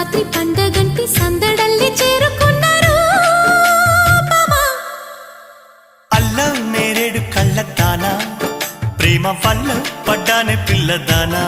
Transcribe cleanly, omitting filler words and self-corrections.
రాత్రి పండగంటి సందడల్లి చేరుకున్నారు అల్లం నేరేడు కళ్ళ దానా ప్రేమ వల్ల పడ్డానే పిల్లదానా